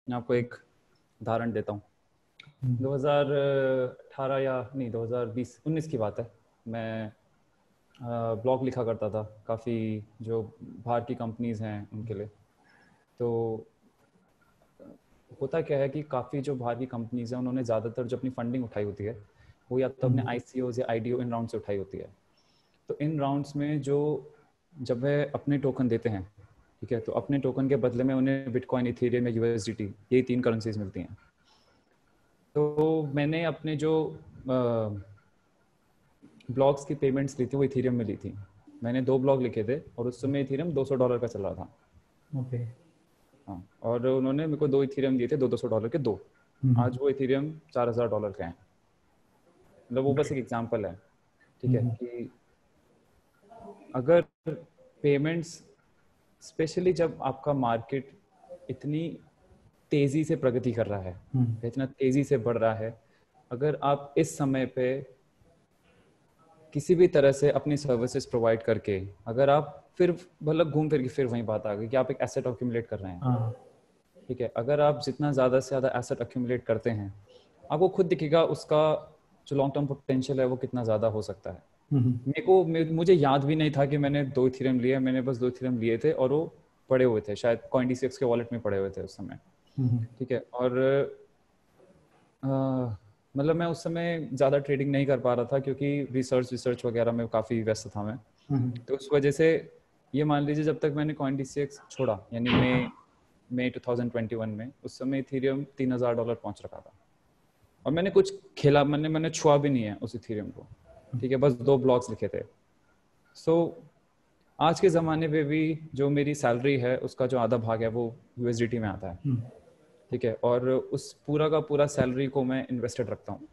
मैं आपको एक उदाहरण देता हूँ। 2018 या नहीं 2020-19 की बात है। मैं ब्लॉग लिखा करता था काफ़ी, जो बाहर की कंपनीज़ हैं उनके लिए। तो होता क्या है कि काफ़ी जो बाहर की कंपनीज़ हैं उन्होंने ज़्यादातर जो अपनी फंडिंग उठाई होती है वो या तो अपने ICOs या IDO इन राउंड से उठाई होती है। तो इन राउंड्स में जब वह अपने टोकन देते हैं, ठीक है, तो अपने टोकन के बदले में उन्हें बिटकॉइन, इथेरियम या USDT, यही 3 करेंसीज मिलती हैं। तो मैंने अपने जो ब्लॉग्स की पेमेंट्स ली थी वो इथेरियम में ली थी। मैंने 2 ब्लॉग लिखे थे और उस समय इथेरियम $200 का चल रहा था। ओके। हाँ, और उन्होंने मेरे को 2 इथेरियम दिए थे, $200 के 2। आज वो इथेरियम $4000 के हैं। मतलब वो बस एक एग्जांपल है, ठीक है, कि अगर पेमेंट्स, स्पेशली जब आपका मार्केट इतनी तेज़ी से प्रगति कर रहा है, इतना तेज़ी से बढ़ रहा है, अगर आप इस समय पे किसी भी तरह से अपनी सर्विसेज प्रोवाइड करके, अगर आप फिर मतलब घूम फिर के फिर वही बात आ गई कि आप एक एसेट अक्यूमुलेट कर रहे हैं, ठीक है, अगर आप जितना ज़्यादा से ज़्यादा एसेट अक्यूमुलेट करते हैं, आपको खुद दिखेगा उसका जो लॉन्ग टर्म पोटेंशियल है वो कितना ज़्यादा हो सकता है। मुझे याद भी नहीं था कि मैंने 2 इथेरियम लिए, मैंने बस 2 इथेरियम लिए थे और वो पड़े हुए थे, शायद CoinDCX के वॉलेट में पड़े हुए थे उस समय, ठीक है। और मतलब मैं उस समय ज़्यादा ट्रेडिंग नहीं कर पा रहा था क्योंकि रिसर्च वगैरह में काफ़ी व्यस्त था मैं। तो उस वजह से ये मान लीजिए जब तक मैंने CoinDCX छोड़ा, यानी मई 2021 में, उस समय इथेरियम $3000 पहुंच रखा था और मैंने कुछ खेला, मैंने छुआ भी नहीं है उस इथेरियम को, ठीक है, बस 2 ब्लॉग्स लिखे थे। सो आज के ज़माने पे भी जो मेरी सैलरी है उसका जो आधा भाग है वो USDT में आता है, ठीक है, और उस पूरा का पूरा सैलरी को मैं इन्वेस्टेड रखता हूँ।